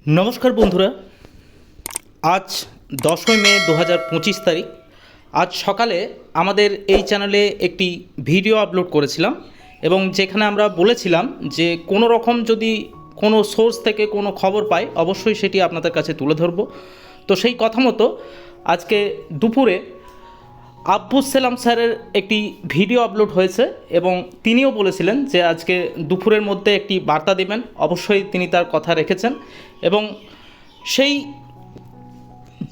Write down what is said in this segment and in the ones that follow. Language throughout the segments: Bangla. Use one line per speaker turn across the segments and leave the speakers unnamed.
নমস্কার বন্ধুরা, আজ 10ই মে 2025 তারিখ। আজ সকালে আমাদের এই চ্যানেলে একটি ভিডিও আপলোড করেছিলাম এবং যেখানে আমরা বলেছিলাম যে কোনো রকম যদি কোনো সোর্স থেকে কোনো খবর পাই অবশ্যই সেটি আপনাদের কাছে তুলে ধরব। তো সেই কথা মতো আজকে দুপুরে আব্বুস সেলাম স্যারের একটি ভিডিও আপলোড হয়েছে এবং তিনিও বলেছিলেন যে আজকে দুপুরের মধ্যে একটি বার্তা দেবেন। অবশ্যই তিনি তার কথা রেখেছেন এবং সেই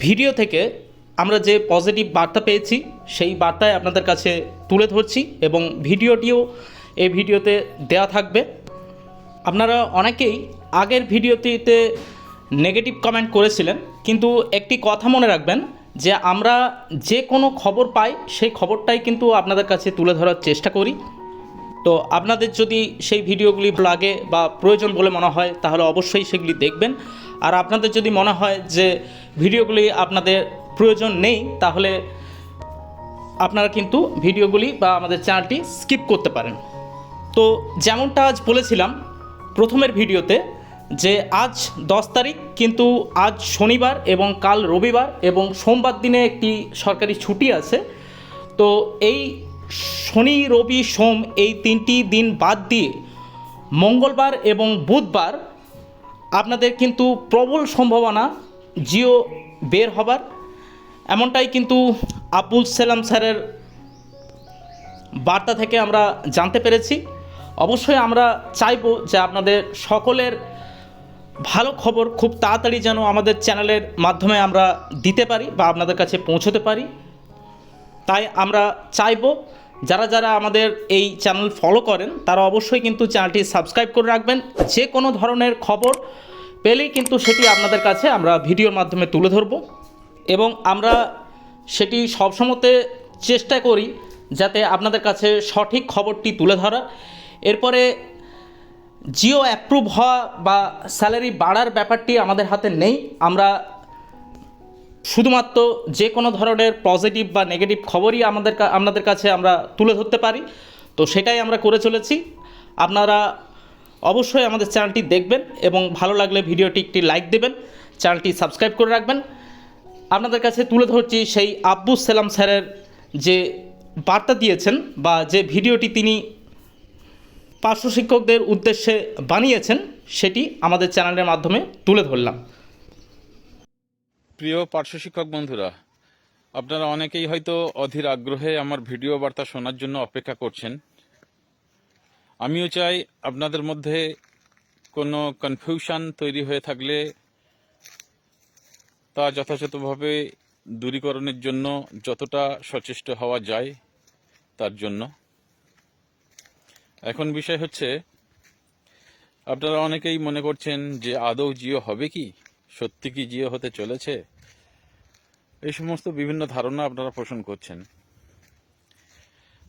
ভিডিও থেকে আমরা যে পজিটিভ বার্তা পেয়েছি সেই বার্তায় আপনাদের কাছে তুলে ধরছি এবং ভিডিওটিও এই ভিডিওতে দেওয়া থাকবে। আপনারা অনেকেই আগের ভিডিওটিতে নেগেটিভ কমেন্ট করেছিলেন, কিন্তু একটি কথা মনে রাখবেন যে আমরা যে কোনো খবর পাই সেই খবরটাই কিন্তু আপনাদের কাছে তুলে ধরার চেষ্টা করি। তো আপনাদের যদি সেই ভিডিওগুলি লাগে বা প্রয়োজন বলে মনে হয় তাহলে অবশ্যই সেগুলি দেখবেন। আর আপনাদের যদি মনে হয় যে ভিডিওগুলি আপনাদের প্রয়োজন নেই তাহলে আপনারা কিন্তু ভিডিওগুলি বা আমাদের চ্যানেলটি স্কিপ করতে পারেন। তো যেমনটা আজ বলেছিলাম প্রথমের ভিডিওতে যে আজ 10 তারিখ, কিন্তু আজ শনিবার এবং কাল রবিবার এবং সোমবার দিনে একটি সরকারি ছুটি আছে। তো এই শনি রবি সোম এই তিনটি দিন বাদ দিয়ে মঙ্গলবার এবং বুধবার আপনাদের কিন্তু প্রবল সম্ভাবনা জিও বের হবার, এমনটাই কিন্তু আব্বুস সেলাম স্যারের বার্তা থেকে আমরা জানতে পেরেছি। অবশ্যই আমরা চাইব যে আপনাদের সকলের ভালো খবর খুব তাড়াতাড়ি যেন আমাদের চ্যানেলের মাধ্যমে আমরা দিতে পারি বা আপনাদের কাছে পৌঁছতে পারি। তাই আমরা চাইব যারা যারা আমাদের এই চ্যানেল ফলো করেন তারা অবশ্যই কিন্তু চ্যানেলটি সাবস্ক্রাইব করে রাখবেন। যে কোনো ধরনের খবর পেলেই কিন্তু সেটি আপনাদের কাছে আমরা ভিডিওর মাধ্যমে তুলে ধরব এবং আমরা সেটি সবসময়তে চেষ্টা করি যাতে আপনাদের কাছে সঠিক খবরটি তুলে ধরা। এরপরে জিও অ্যাপ্রুভ হওয়া বা স্যালারি বাড়ার ব্যাপারটি আমাদের হাতে নেই। আমরা শুধুমাত্র যে কোনো ধরনের পজিটিভ বা নেগেটিভ খবরই আপনাদের কাছে আমরা তুলে ধরতে পারি। তো সেটাই আমরা করে চলেছি। আপনারা অবশ্যই আমাদের চ্যানেলটি দেখবেন এবং ভালো লাগলে ভিডিওটি একটি লাইক দেবেন, চ্যানেলটি সাবস্ক্রাইব করে রাখবেন। আপনাদের কাছে তুলে ধরছি সেই আব্বুস সেলাম স্যারের যে বার্তা দিয়েছেন বা যে ভিডিওটি তিনি পার্শ্ব শিক্ষকদের উদ্দেশ্যে বানিয়েছেন সেটি আমাদের চ্যানেলের মাধ্যমে তুলে ধরলাম।
প্রিয় পার্শ্ব শিক্ষক বন্ধুরা, আপনারা অনেকেই হয়তো অধীর আগ্রহে আমার ভিডিও বার্তা শোনার জন্য অপেক্ষা করছেন। আমিও চাই আপনাদের মধ্যে কোনো কনফিউশন তৈরি হয়ে থাকলে তা যথাযথভাবে দূরীকরণের জন্য যতটা সচেষ্ট হওয়া যায় তার জন্য। এখন বিষয় হচ্ছে, আপনারা অনেকেই মনে করছেন যে আদৌ জিও হবে কি, সত্যি কি জিও হতে চলেছে, এই সমস্ত বিভিন্ন ধারণা আপনারা পোষণ করছেন।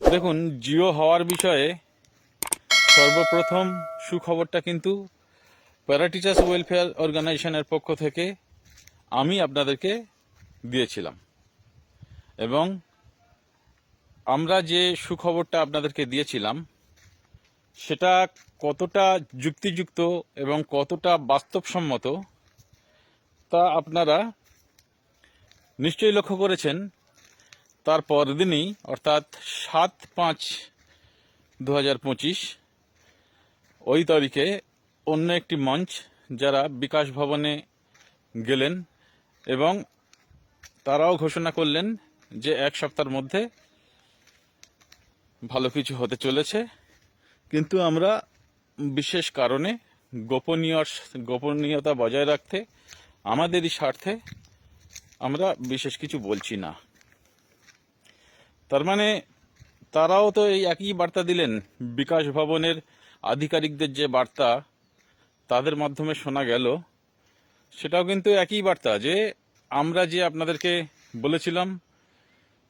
দেখুন, জিও হওয়ার বিষয়ে সর্বপ্রথম সুখবরটা কিন্তু প্যারা টিচার্স ওয়েলফেয়ার অর্গানাইজেশনের পক্ষ থেকে আমি আপনাদেরকে দিয়েছিলাম এবং আমরা যে সুখবরটা আপনাদেরকে দিয়েছিলাম সেটা কতটা যুক্তিযুক্ত এবং কতটা বাস্তবসম্মত তা আপনারা নিশ্চয়ই লক্ষ্য করেছেন। তার পরদিনই অর্থাৎ 7/5/2025 ওই তারিখে অন্য একটি মঞ্চ যারা বিকাশ ভবনে গেলেন এবং তারাও ঘোষণা করলেন যে এক সপ্তাহের মধ্যে ভালো কিছু হতে চলেছে, কিন্তু আমরা বিশেষ কারণে গোপনীয়তা বজায় রাখতে আমাদেরই স্বার্থে আমরা বিশেষ কিছু বলছি না। তার মানে তারাও তো এই একই বার্তা দিলেন। বিকাশ ভবনের আধিকারিকদের যে বার্তা তাদের মাধ্যমে শোনা গেল সেটাও কিন্তু একই বার্তা, যে আমরা যে আপনাদেরকে বলেছিলাম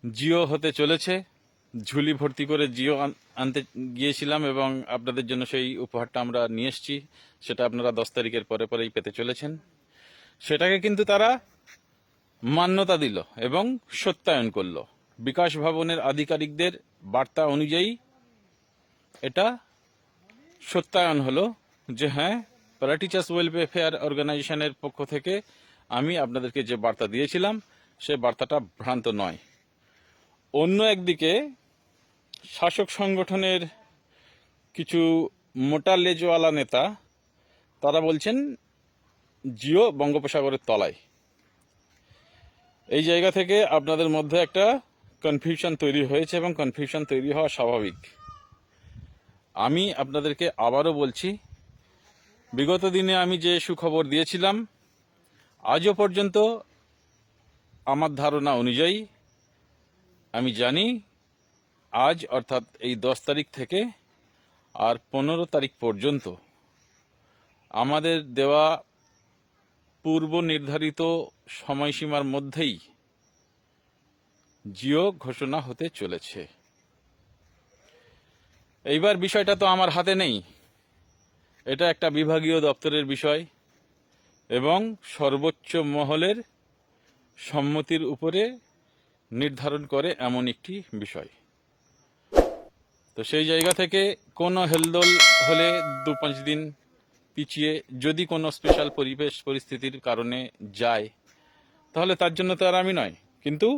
জিও হতে চলেছে, ঝুলি ভর্তি করে জিও আনতে গিয়েছিলাম এবং আপনাদের জন্য সেই উপহারটা আমরা নিয়ে এসেছি, সেটা আপনারা 10 তারিখের পরে পরেই পেতে চলেছেন। সেটাকে কিন্তু তারা মান্যতা দিল এবং সত্যায়ন করলো। বিকাশ ভবনের আধিকারিকদের বার্তা অনুযায়ী এটা সত্যায়ন হলো যে হ্যাঁ, প্যারা টিচার্স ওয়েলফেয়ার অর্গানাইজেশনের পক্ষ থেকে আমি আপনাদেরকে যে বার্তা দিয়েছিলাম সে বার্তাটা ভ্রান্ত নয়। অন্য একদিকে শাসক সংগঠনের কিছু মোটা লেজওয়ালা নেতা তারা বলছেন জিও বঙ্গোপসাগরের তলায়। এই জায়গা থেকে আপনাদের মধ্যে একটা কনফিউশন তৈরি হয়েছে এবং কনফিউশন তৈরি হওয়া স্বাভাবিক। আমি আপনাদেরকে আবারও বলছি, বিগত দিনে আমি যে সুখবর দিয়েছিলাম আজও পর্যন্ত আমার ধারণা অনুযায়ী আমি জানি আজ অর্থাৎ এই 10 তারিখ থেকে আর 15 তারিখ পর্যন্ত আমাদের দেওয়া পূর্ব নির্ধারিত সময়সীমার মধ্যেই জিও ঘোষণা হতে চলেছে। এইবার বিষয়টা তো আমার হাতে নেই, এটা একটা বিভাগীয় দপ্তরের বিষয় এবং সর্বোচ্চ মহলের সম্মতির উপরে নির্ধারণ করে এমন একটি বিষয়। তো সেই জায়গা থেকে কোনো হেলদোল হলে 2-5 দিন পিছিয়ে যদি কোনো স্পেশাল পরিবেশ পরিস্থিতির কারণে যায় তাহলে তার জন্য তো আর আমি নয়। কিন্তু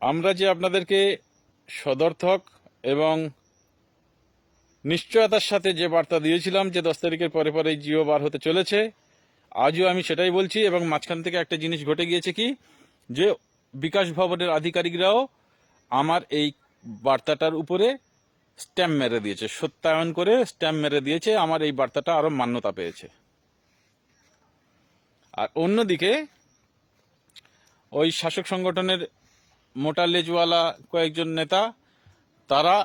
আমরা যে আপনাদেরকে সদর্থক এবং নিশ্চয়তার সাথে যে বার্তা দিয়েছিলাম যে 10 তারিখের পরে পরে জিও বার হতে চলেছে, আজও আমি সেটাই বলছি। এবং মাঝখান থেকে একটা জিনিস ঘটে গিয়েছে কি, যে বিকাশ ভবনের আধিকারিকরাও আমার এই বার্তাটার উপরে স্ট্যাম্প মেরে দিয়েছে, সত্যায়ন করে স্ট্যাম্প মেরে দিয়েছে, আমার এই বার্তাটা আরো মান্যতা পেয়েছে। আর অন্যদিকে ওই শাসক সংগঠনের মোটা লেজওয়ালা কয়েকজন নেতা তারা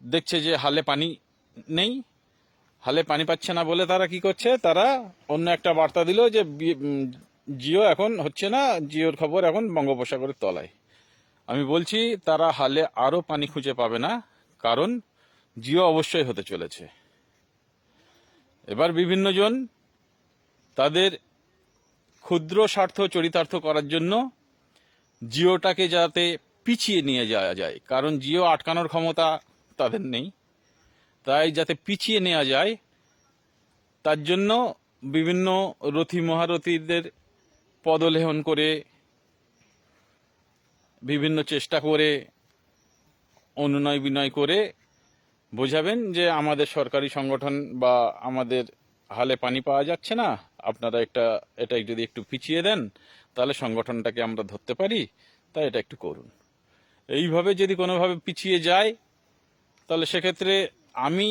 দেখছে যে হালে পানি নেই, হালে পানি পাচ্ছে না বলে তারা কি করছে, তারা অন্য একটা বার্তা দিল যে জিও এখন হচ্ছে না, জিওর খবর এখন বঙ্গোপসাগরের তলায়। আমি বলছি তারা হালে আরো পানি খুঁজে পাবে না, কারণ জিও অবশ্যই হতে চলেছে। এবার বিভিন্ন জন তাদের ক্ষুদ্র স্বার্থ চরিতার্থ করার জন্য জিওটাকে যাতে পিছিয়ে নিয়ে যাওয়া যায়, কারণ জিও আটকানোর ক্ষমতা তাদের নেই, তাই যাতে পিছিয়ে নেওয়া যায় তার জন্য বিভিন্ন রথী মহারথীদের পদলেহন করে, বিভিন্ন চেষ্টা করে, অনুনয় বিনয় করে বোঝাবেন যে আমাদের সরকারি সংগঠন বা আমাদের হালে পানি পাওয়া যাচ্ছে না, আপনারা এটা যদি একটু পিছিয়ে দেন তাহলে সংগঠনটাকে আমরা ধরতে পারি, তাই এটা একটু করুন। এইভাবে যদি কোনোভাবে পিছিয়ে যায় তাহলে সেক্ষেত্রে আমি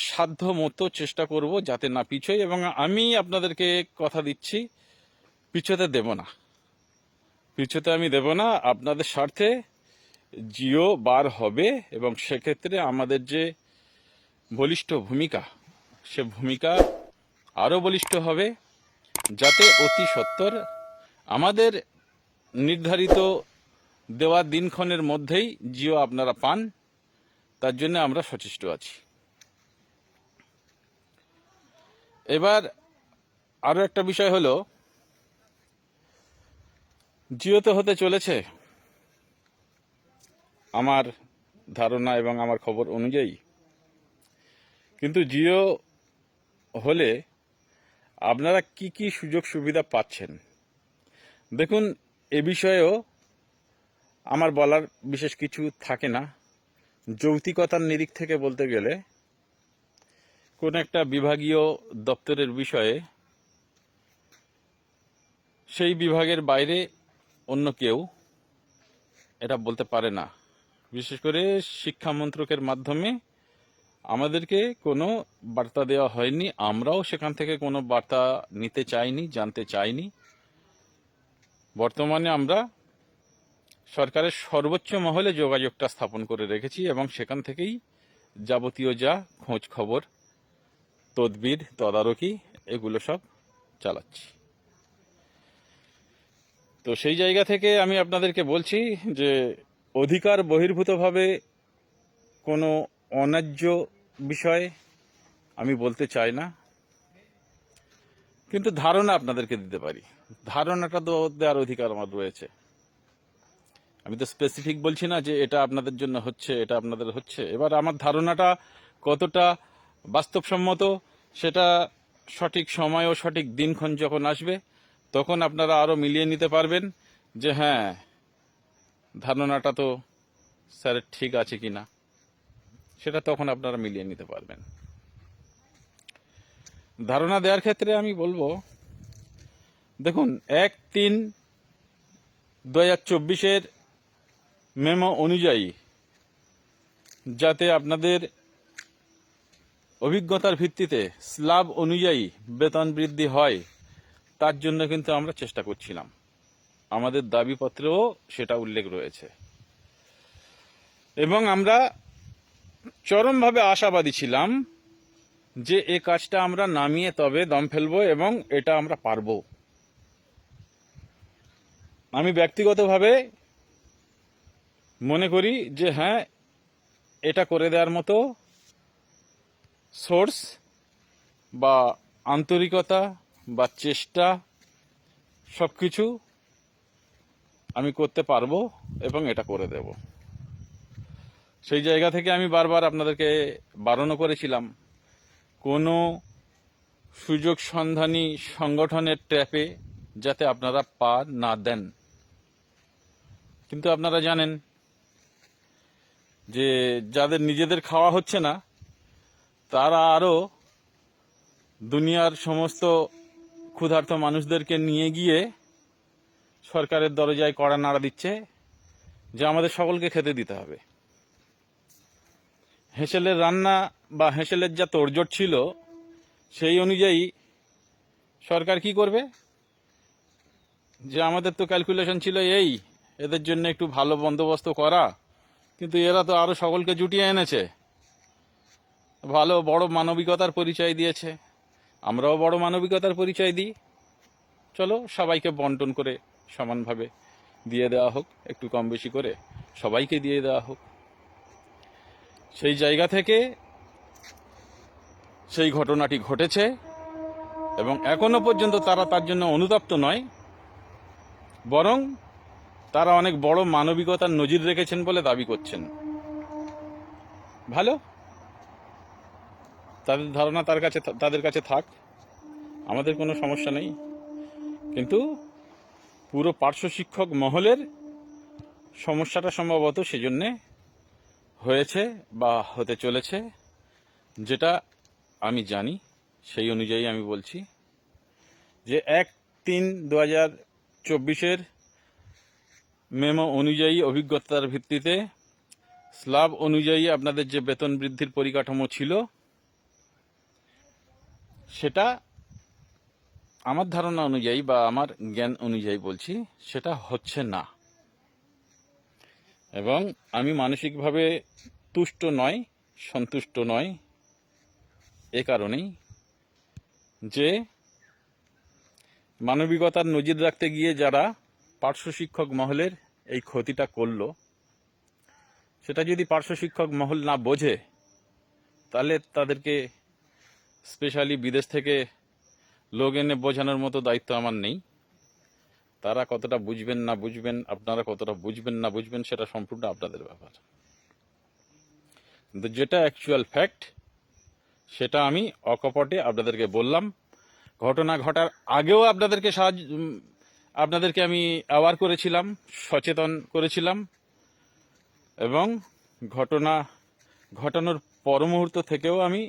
সাধ্য মতো চেষ্টা করব যাতে না পিছোই, এবং আমি আপনাদেরকে কথা দিচ্ছি পিছোতে দেব না, পিছোতে আমি দেব না। আপনাদের স্বার্থে জিও বার হবে এবং সেক্ষেত্রে আমাদের যে বলিষ্ঠ ভূমিকা, সে ভূমিকা আরও বলিষ্ঠ হবে, যাতে অতি সত্বর আমাদের নির্ধারিত দেওয়া দিনক্ষণের মধ্যেই জিও আপনারা পান, তার জন্য আমরা সচেষ্ট আছি। এবার আরও একটা বিষয় হলো, জিও তো হতে চলেছে আমার ধারণা এবং আমার খবর অনুযায়ী, কিন্তু জিও হলে আপনারা কি কি সুযোগ সুবিধা পাচ্ছেন দেখুন। এ বিষয়েও আমার বলার বিশেষ কিছু থাকে না। যৌক্তিকতার নিরিখ থেকে বলতে গেলে কোন একটা বিভাগীয় দপ্তরের বিষয়ে সেই বিভাগের বাইরে অন্য কেউ এটা বলতে পারে না। বিশেষ করে শিক্ষা মন্ত্রকের মাধ্যমে আমাদেরকে কোনো বার্তা দেওয়া হয়নি, আমরাও সেখান থেকে কোনো বার্তা নিতে চাইনি, জানতে চাইনি। বর্তমানে আমরা সরকারের সর্বোচ্চ মহলে যোগাযোগটা স্থাপন করে রেখেছি এবং সেখান থেকেই যাবতীয় যা খোঁজ খবর, তদবির, তদারকি এগুলো সব চালাচ্ছি। তো সেই জায়গা থেকে আমি আপনাদেরকে বলছি যে অধিকার বহির্ভূতভাবে কোনো অন্যায্য বিষয় আমি বলতে চাই না, কিন্তু ধারণা আপনাদেরকে দিতে পারি। ধারণাটা তো দেওয়ার অধিকার আমার রয়েছে। আমি তো স্পেসিফিক বলছি না যে এটা আপনাদের জন্য হচ্ছে, এটা আপনাদের হচ্ছে। এবার আমার ধারণাটা কতটা বাস্তবসম্মত সেটা সঠিক সময় ও সঠিক দিনক্ষণ যখন আসবে তখন আপনারা আরও মিলিয়ে নিতে পারবেন যে হ্যাঁ, ধারণাটা তো স্যারের ঠিক আছে কি না, সেটা তখন আপনারা মিলিয়ে নিতে পারবেন। ধারণা দেওয়ার ক্ষেত্রে আমি বলবো, দেখুন 1/3/2024 মেমো অনুযায়ী যাতে আপনাদের অভিজ্ঞতার ভিত্তিতে স্ল্যাব অনুযায়ী বেতন বৃদ্ধি হয়, তার জন্য কিন্তু আমরা চেষ্টা করছিলাম। আমাদের দাবিপত্রেও সেটা উল্লেখ রয়েছে এবং আমরা চরমভাবে আশাবাদী ছিলাম যে এই কাজটা আমরা নামিয়ে তবে দম ফেলবো এবং এটা আমরা পারবো। আমি ব্যক্তিগতভাবে মনে করি যে হ্যাঁ, এটা করে দেওয়ার মতো সোর্স বা আন্তরিকতা বা চেষ্টা সব কিছু আমি করতে পারবো এবং এটা করে দেব। সেই জায়গা থেকে আমি বারবার আপনাদেরকে বারণও করেছিলাম কোনো সুযোগ সন্ধানী সংগঠনের ট্র্যাপে যাতে আপনারা পা না দেন। কিন্তু আপনারা জানেন যে যাদের নিজেদের খাওয়া হচ্ছে না তারা আরও দুনিয়ার সমস্ত ক্ষুধার্ত মানুষদেরকে নিয়ে গিয়ে সরকারের দরজায় কড়া নাড়া দিচ্ছে যে আমাদের সকলকে খেতে দিতে হবে। হেঁসেলের রান্না বা হেঁসেলের যা তোড়জোড় ছিল সেই অনুযায়ী সরকার কি করবে, যে আমাদের তো ক্যালকুলেশন ছিল এই এদের জন্য একটু ভালো বন্দোবস্ত করা, কিন্তু এরা তো আরও সকলকে জুটিয়ে এনেছে, ভালো বড় মানবিকতার পরিচয় দিয়েছে। আমরাও বড় মানবিকতার পরিচয় দিই, চলো সবাইকে বন্টন করে সমানভাবে দিয়ে দেওয়া হোক, একটু কম বেশি করে সবাইকে দিয়ে দেওয়া হোক। সেই জায়গা থেকে সেই ঘটনাটি ঘটেছে এবং এখনো পর্যন্ত তারা তার জন্য অনুতপ্ত নয়, বরং তারা অনেক বড় মানবিকতার নজির রেখেছেন বলে দাবি করছেন। ভালো, তাদের ধারণা তাদের কাছে থাক, আমাদের কোনো সমস্যা নেই। কিন্তু পুরো পার্শ্ব শিক্ষক মহলের সমস্যাটা সম্ভবত সেজন্যে হয়েছে বা হতে চলেছে, যেটা আমি জানি। সেই অনুযায়ী আমি বলছি যে 1/3/2024 মেমো অনুযায়ী অভিজ্ঞতার ভিত্তিতে স্ল্যাব অনুযায়ী আপনাদের যে বেতন বৃদ্ধির পরিকাঠামো ছিল সেটা আমার ধারণা অনুযায়ী বা আমার জ্ঞান অনুযায়ী বলছি সেটা হচ্ছে না। এবং আমি মানসিকভাবে তুষ্ট নয়, সন্তুষ্ট নয়, এ কারণেই যে মানবিকতার নজির রাখতে গিয়ে যারা পার্শ্ব শিক্ষক মহলের এই ক্ষতিটা করলো, সেটা যদি পার্শ্ব শিক্ষক মহল না বোঝে তাহলে তাদেরকে স্পেশালি বিদেশ থেকে লোক এনে বোঝানোর মতো দায়িত্ব আমার নেই। তারা কতটা বুঝবেন না বুঝবেন, আপনারা কতটা বুঝবেন না বুঝবেন, সেটা সম্পূর্ণ আপনাদের ব্যাপার। কিন্তু যেটা অ্যাকচুয়াল ফ্যাক্ট সেটা আমি অকপটে আপনাদেরকে বললাম। ঘটনা ঘটার আগেও আপনাদেরকে আমি অ্যাওয়ার করেছিলাম, সচেতন করেছিলাম এবং ঘটনা ঘটানোর পর মুহূর্ত থেকেও আমি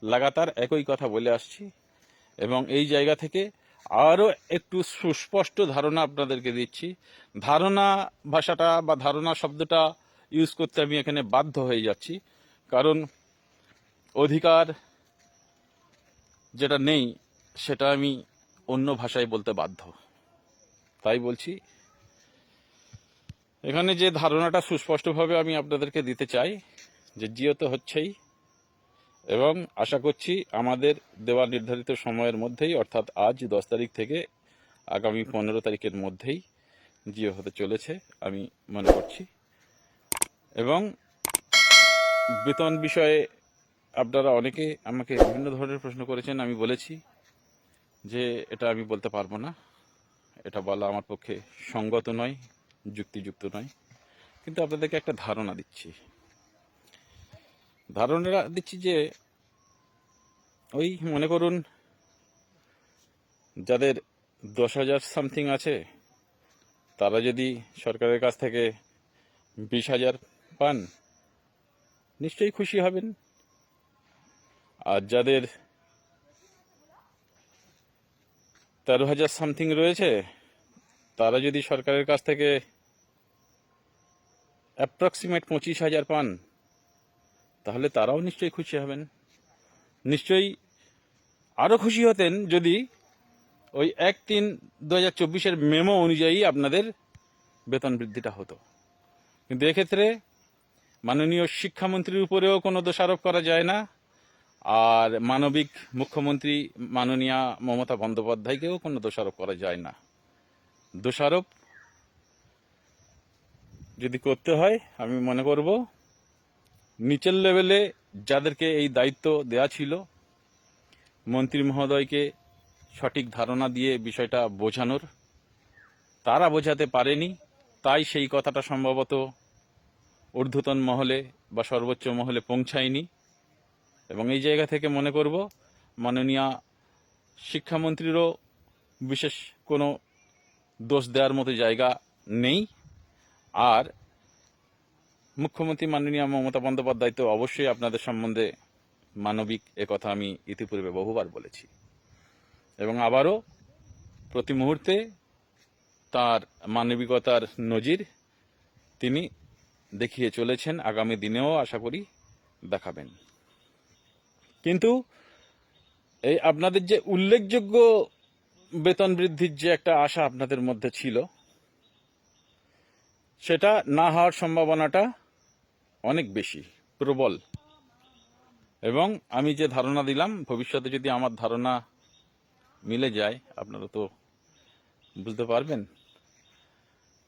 লাগাতার একই কথা বলে আসছি এবং এই জায়গা থেকে আরও একটু সুস্পষ্ট ধারণা আপনাদেরকে দিচ্ছি। ধারণা ভাষাটা বা ধারণা শব্দটা ইউজ করতে আমি এখানে বাধ্য হয়ে যাচ্ছি, কারণ অধিকার যেটা নেই সেটা আমি অন্য ভাষায় বলতে বাধ্য। তাই বলছি, এখানে যে ধারণাটা সুস্পষ্টভাবে আমি আপনাদেরকে দিতে চাই যে জিও তো হচ্ছেই এবং আশা করছি আমাদের দেওয়া নির্ধারিত সময়ের মধ্যেই, অর্থাৎ আজ 10 তারিখ থেকে আগামী 15 তারিখের মধ্যেই জিও হতে চলেছে আমি মনে করছি। এবং বেতন বিষয়ে আপনারা অনেকে আমাকে বিভিন্ন ধরনের প্রশ্ন করেছেন, আমি বলেছি যে এটা আমি বলতে পারবো না, এটা বলা আমার পক্ষে সঙ্গত নয়, যুক্তিযুক্ত নয়। কিন্তু আপনাদেরকে একটা ধারণা দিচ্ছি যে ওই মনে করুন যাদের 10,000 সামথিং আছে তারা যদি সরকারের কাছ থেকে 20,000 পান নিশ্চয়ই খুশি হবেন। আর যাদের 13,000 সামথিং রয়েছে তারা যদি সরকারের কাছ থেকে অ্যাপ্রক্সিমেট 25,000 পান তাহলে তারাও নিশ্চয়ই খুশি হবেন। নিশ্চয়ই আরও খুশি হতেন যদি ওই 1/3/2024 মেমো অনুযায়ী আপনাদের বেতন বৃদ্ধিটা হতো। কিন্তু এক্ষেত্রে মাননীয় শিক্ষামন্ত্রীর উপরেও কোনো দোষারোপ করা যায় না, আর মানবিক মুখ্যমন্ত্রী মাননীয়া মমতা বন্দ্যোপাধ্যায়কেও কোনো দোষারোপ করা যায় না। দোষারোপ যদি করতে হয় আমি মনে করব নিচের লেভেলে যাদেরকে এই দায়িত্ব দেয়া ছিল মন্ত্রী মহোদয়কে সঠিক ধারণা দিয়ে বিষয়টা বোঝানোর, তারা বোঝাতে পারেনি, তাই সেই কথাটা সম্ভবত ঊর্ধ্বতন মহলে বা সর্বোচ্চ মহলে পৌঁছায়নি। এবং এই জায়গা থেকে মনে করব মাননীয় শিক্ষামন্ত্রীরও বিশেষ কোনো দোষ দেওয়ার মতো জায়গা নেই। আর মুখ্যমন্ত্রী মাননীয় মমতা বন্দ্যোপাধ্যায় তো অবশ্যই আপনাদের সম্বন্ধে মানবিক, কথা আমি ইতিপূর্বে বহুবার বলেছি এবং আবারও প্রতি মুহূর্তে তার মানবিকতার নজির তিনি দেখিয়ে চলেছেন, আগামী দিনেও আশা করি দেখাবেন। কিন্তু এই আপনাদের যে উল্লেখযোগ্য বেতন বৃদ্ধির যে একটা আশা আপনাদের মধ্যে ছিল সেটা না হওয়ার সম্ভাবনাটা অনেক বেশি, প্রবল। এবং আমি যে ধারণা দিলাম ভবিষ্যতে যদি আমার ধারণা মিলে যায় আপনারা তো বুঝতে পারবেন,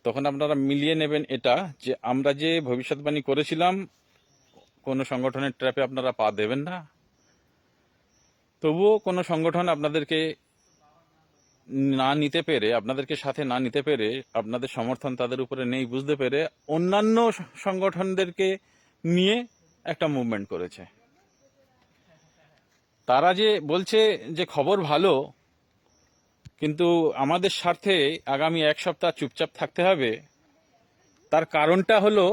তখন আপনারা মিলিয়ে নেবেন এটা যে আমরা যে ভবিষ্যৎবাণী করেছিলাম কোনো সংগঠনের ট্র্যাপে আপনারা পা দেবেন না। তবুও কোনো সংগঠন আপনাদেরকে না নিতে পেরে, আপনাদেরকে সাথে না নিতে পেরে, আপনাদের সমর্থন তাদের উপরে নেই বুঝতে পেরে অন্যান্য সংগঠনদেরকে নিয়ে একটা মুভমেন্ট করেছে। তারা যে বলছে যে খবর ভালো, কিন্তু আমাদের স্বার্থে আগামী এক সপ্তাহ চুপচাপ থাকতে হবে, তার কারণটা হলো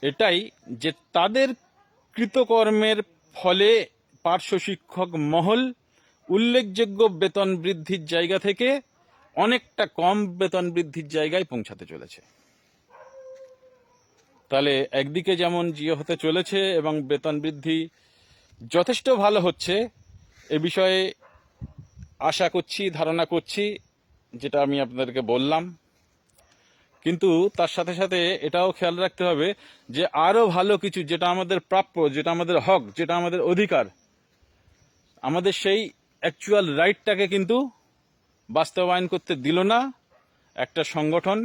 এটাই যে তাদের কৃতকর্মের ফলে পার্শ্ব শিক্ষক মহল উল্লেখযোগ্য বেতন বৃদ্ধির জায়গা থেকে অনেকটা কম বেতন বৃদ্ধির জায়গায় পৌঁছাতে চলেছে। তাহলে একদিকে যেমন জিও হতে চলেছে এবং বেতন বৃদ্ধি যথেষ্ট ভালো হচ্ছে এ বিষয়ে আশা করছি, ধারণা করছি, যেটা আমি আপনাদেরকে বললাম। কিন্তু তার সাথে সাথে এটাও খেয়াল রাখতে হবে যে আরও ভালো কিছু, যেটা আমাদের প্রাপ্য, যেটা আমাদের হক, যেটা আমাদের অধিকার, আমাদের সেই অ্যাকচুয়াল রাইটটাকে কিন্তু বাস্তবায়ন করতে দিল না একটা সংগঠন,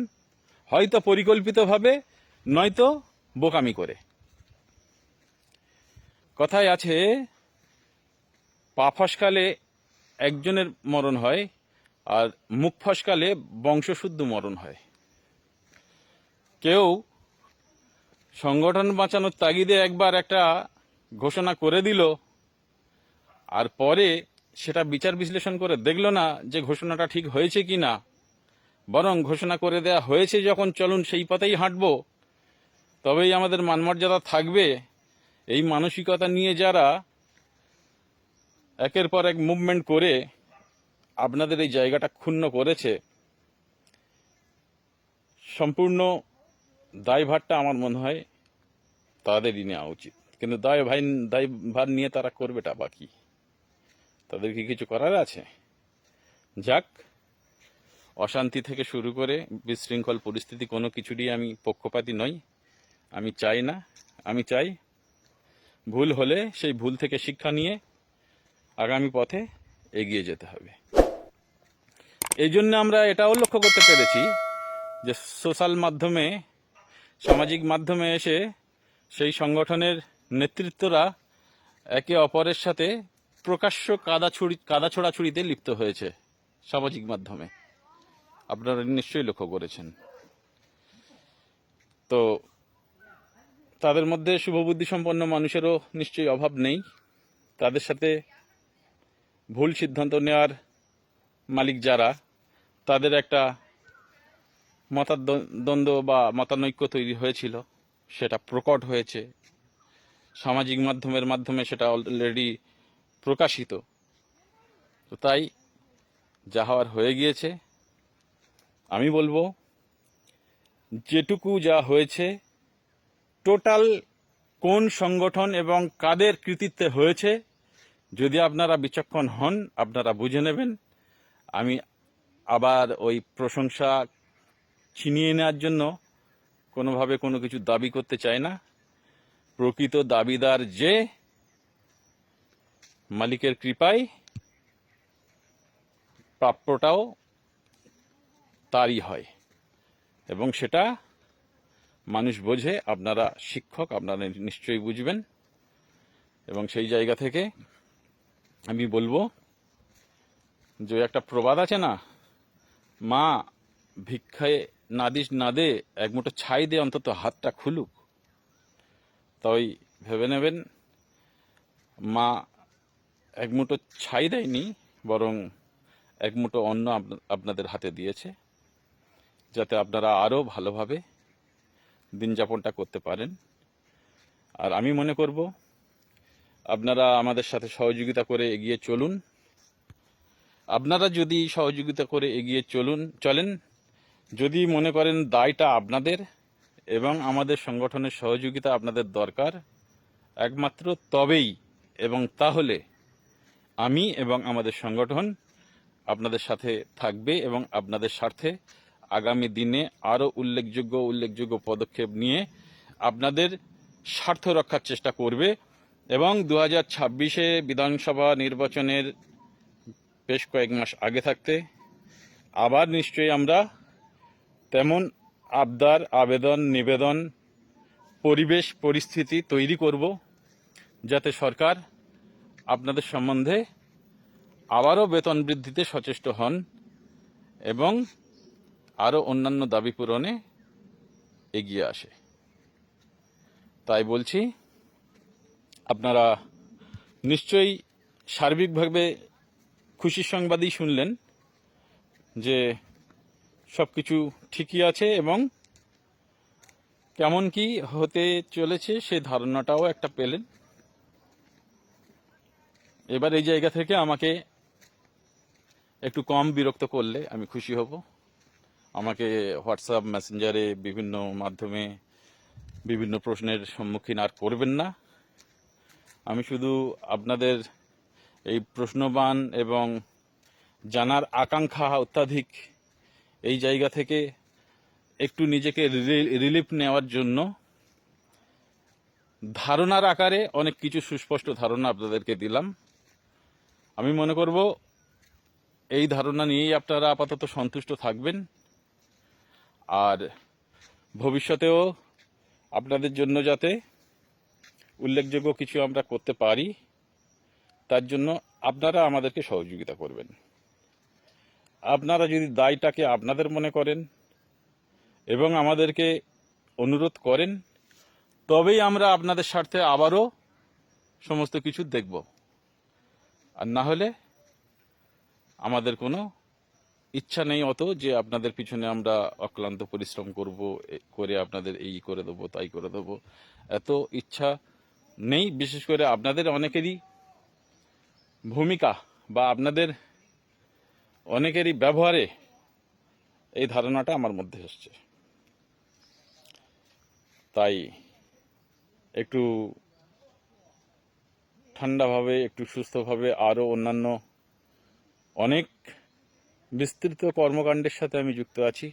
হয়তো পরিকল্পিতভাবে নয়তো বোকামি করে। কথায় আছে পা ফসকালে একজনের মরণ হয় আর মুখ ফসকালে বংশশুদ্ধ মরণ হয়। কেউ সংগঠন বাঁচানোর তাগিদে একবার একটা ঘোষণা করে দিল আর পরে সেটা বিচার বিশ্লেষণ করে দেখল না যে ঘোষণাটা ঠিক হয়েছে কি না, বরং ঘোষণা করে দেয়া হয়েছে যখন চলুন সেই পথেই হাঁটবো তবেই আমাদের মানমর্যাদা থাকবে, এই মানসিকতা নিয়ে যারা একের পর এক মুভমেন্ট করে আপনাদের এই জায়গাটা ক্ষুণ্ণ করেছে, সম্পূর্ণ দায়ভারটা আমার মনে হয় তাদেরই নেওয়া উচিত। কিন্তু দায়ভার নিয়ে তারা করবেটা বাকি, তাদের কি কিছু করার আছে? যাক, অশান্তি থেকে শুরু করে বিশৃঙ্খল পরিস্থিতি কোনো কিছুরই আমি পক্ষপাতী নই, আমি চাই না। আমি চাই ভুল হলে সেই ভুল থেকে শিক্ষা নিয়ে আগামী পথে এগিয়ে যেতে হবে। এই জন্য আমরা এটাও লক্ষ্য করতে পেরেছি যে সোশ্যাল মাধ্যমে, সামাজিক মাধ্যমে এসে সেই সংগঠনের নেতৃত্বরা একে অপরের সাথে প্রকাশ্য কাদা ছোড়াছুড়িতে লিপ্ত হয়েছে সামাজিক মাধ্যমে, আপনারা নিশ্চয়ই লক্ষ্য করেছেন। তো তাদের মধ্যে শুভবুদ্ধি সম্পন্ন মানুষেরও নিশ্চয়ই অভাব নেই, তাদের সাথে ভুল সিদ্ধান্ত নেওয়ার মালিক যারা, তাদের একটা মতাদ্বন্দ্ব বা মতানৈক্য তৈরি হয়েছিল, সেটা প্রকট হয়েছে সামাজিক মাধ্যমে, সেটা অলরেডি প্রকাশিত। তো তাই যা হওয়ার হয়ে গিয়েছে। আমি বলবো যেটুকু যা হয়েছে টোটাল কোন সংগঠন এবং কাদের কৃতিত্বে হয়েছে, যদি আপনারা বিচক্ষণ হন আপনারা বুঝে নেবেন। আমি আবার ওই প্রশংসা ছিনিয়ে নেওয়ার জন্য কোনোভাবে কোনো কিছু দাবি করতে চাই না। প্রকৃত দাবিদার যে মালিকের কৃপায় প্রাপ্যটাও তারই হয়, এবং সেটা মানুষ বোঝে। আপনারা শিক্ষক, আপনারা নিশ্চয়ই বুঝবেন। এবং সেই জায়গা থেকে আমি বলবো যে একটা প্রবাদ আছে না, মা ভিক্ষায় না দিস না দে, এক মুঠো ছাই দে অন্তত হাতটা খুলুক। তাই ভেবে নেবেন, মা এক মুঠো ছাই দেয়নি, বরং এক মুঠো অন্ন আপনাদের হাতে দিয়েছে, যাতে আপনারা আরও ভালোভাবে দিন যাপনটা করতে পারেন। আর আমি মনে করব আপনারা আমাদের সাথে সহযোগিতা করে এগিয়ে চলুন। আপনারা যদি সহযোগিতা করে এগিয়ে চলেন, যদি মনে করেন দায়টা আপনাদের এবং আমাদের সংগঠনের সহযোগিতা আপনাদের দরকার, একমাত্র তবেই এবং তাহলে আমি এবং আমাদের সংগঠন আপনাদের সাথে থাকবে এবং আপনাদের স্বার্থে আগামী দিনে আরও উল্লেখযোগ্য পদক্ষেপ নিয়ে আপনাদের স্বার্থ রক্ষার চেষ্টা করবে। এবং 2026-এ বিধানসভা নির্বাচনের বেশ কয়েক মাস আগে থাকতে আবার নিশ্চয়ই আমরা তেমন আবদার, আবেদন, নিবেদন, পরিবেশ পরিস্থিতি তৈরি করব, যাতে সরকার আপনাদের সম্বন্ধে আবারও বেতন বৃদ্ধিতে সচেষ্ট হন এবং আরও অন্যান্য দাবি পূরণে এগিয়ে আসে। তাই বলছি, আপনারা নিশ্চয়ই সার্বিকভাবে খুশির সংবাদই শুনলেন যে সব কিছু ঠিকই আছে এবং কেমন কি হতে চলেছে সেই ধারণাটাও একটা পেলেন। এবার এই জায়গা থেকে আমাকে একটু কম বিরক্ত করলে আমি খুশি হব। আমাকে হোয়াটসঅ্যাপ মেসেঞ্জারে বিভিন্ন মাধ্যমে বিভিন্ন প্রশ্নের সম্মুখীন আর করবেন না। আমি শুধু আপনাদের এই প্রশ্নবাণ এবং জানার আকাঙ্ক্ষা অত্যাধিক, এই জায়গা থেকে একটু নিজেকে রিলিফ নেওয়ার জন্য ধারণার আকারে অনেক কিছু সুস্পষ্ট ধারণা আপনাদেরকে দিলাম। আমি মনে করব এই ধারণা নিয়েই আপনারা আপাতত সন্তুষ্ট থাকবেন। আর ভবিষ্যতেও আপনাদের জন্য যাতে উল্লেখযোগ্য কিছু আমরা করতে পারি, তার জন্য আপনারা আমাদেরকে সহযোগিতা করবেন। আপনারা যদি দায়টাকে আপনাদের মনে করেন এবং আমাদেরকে অনুরোধ করেন, তবেই আমরা আপনাদের স্বার্থে আবারও সমস্ত কিছু দেখব। আর না হলে আমাদের কোনো ইচ্ছা নেই অত যে আপনাদের পিছনে আমরা অক্লান্ত পরিশ্রম করে আপনাদের এই করে দেবো, তাই করে দেবো, এত ইচ্ছা নেই। বিশেষ করে আপনাদের অনেকেরই ভূমিকা বা আপনাদের অনেকেরই ব্যবহারে এই ধারণাটা আমার মধ্যে এসছে। তাই একটু ঠান্ডাভাবে, একটু সুস্থভাবে, আরও অন্যান্য অনেক বিস্তৃত কর্মকাণ্ডের সাথে আমি যুক্ত আছি,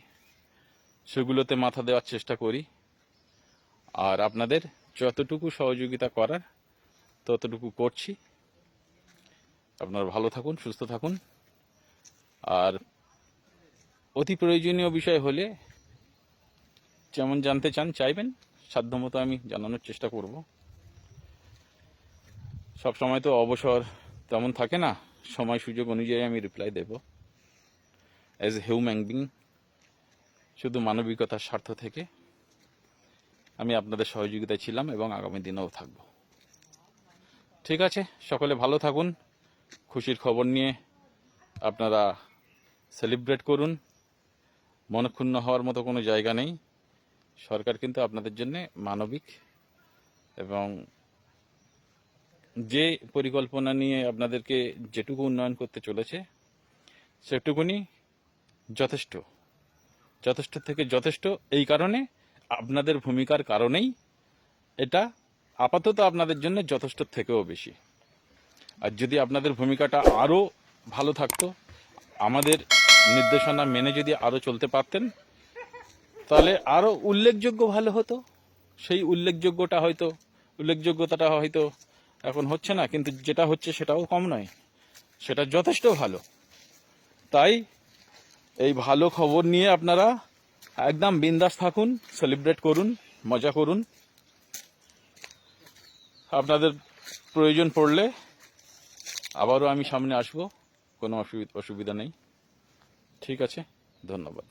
সেগুলোতে মাথা দেওয়ার চেষ্টা করি। আর আপনাদের যতটুকু সহযোগিতা করার ততটুকু করছি। আপনারা ভালো থাকুন, সুস্থ থাকুন। আর অতি প্রয়োজনীয় বিষয় হলে যেমন জানতে চাইবেন, সাধ্যমতো আমি জানানোর চেষ্টা করব। সব সময় তো অবসর তেমন থাকে না, সময় সুযোগ অনুযায়ী আমি রিপ্লাই দেব অ্যাজ এ হিউম্যান বিং। শুধু মানবিকতার স্বার্থ থেকে আমি আপনাদের সহযোগিতায় ছিলাম এবং আগামী দিনেও থাকব। ঠিক আছে, সকলে ভালো থাকুন, খুশির খবর নিয়ে আপনারা সেলিব্রেট করুন। মনক্ষুণ্ণ হওয়ার মতো কোনো জায়গা নেই। সরকার কিন্তু আপনাদের জন্য মানবিক এবং যে পরিকল্পনা নিয়ে আপনাদেরকে যেটুকু উন্নয়ন করতে চলেছে সেটুকুনি যথেষ্ট, যথেষ্ট থেকে যথেষ্ট। এই কারণে আপনাদের ভূমিকার কারণেই এটা আপাতত আপনাদের জন্য যথেষ্ট থেকেও বেশি। আর যদি আপনাদের ভূমিকাটা আরও ভালো থাকতো, আমাদের নির্দেশনা মেনে যদি আরও চলতে পারতেন, তাহলে আরও উল্লেখযোগ্য ভালো হতো। সেই উল্লেখযোগ্যতাটা হয়তো এখন হচ্ছে না, কিন্তু যেটা হচ্ছে সেটাও কম নয়, সেটা যথেষ্ট ভালো। তাই এই ভালো খবর নিয়ে আপনারা একদম বিন্দাস থাকুন, সেলিব্রেট করুন, মজা করুন। আপনাদের প্রয়োজন পড়লে আবারও আমি সামনে আসব, কোনো অসুবিধা নেই। ঠিক আছে, ধন্যবাদ।